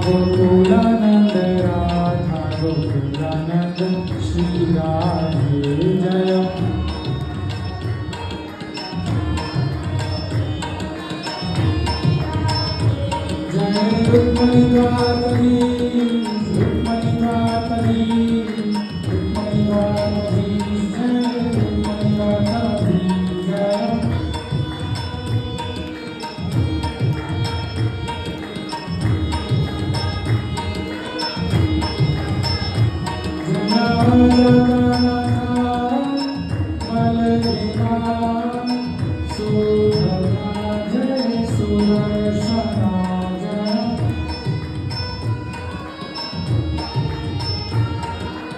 Gokulanand Radha Gokulanand Shri Radhe Jai. Jai Rukmini द्वारकी Rukmini द्वारकी Rukmini द्वारकी Jai Rukmini द्वारकी Jai. Jai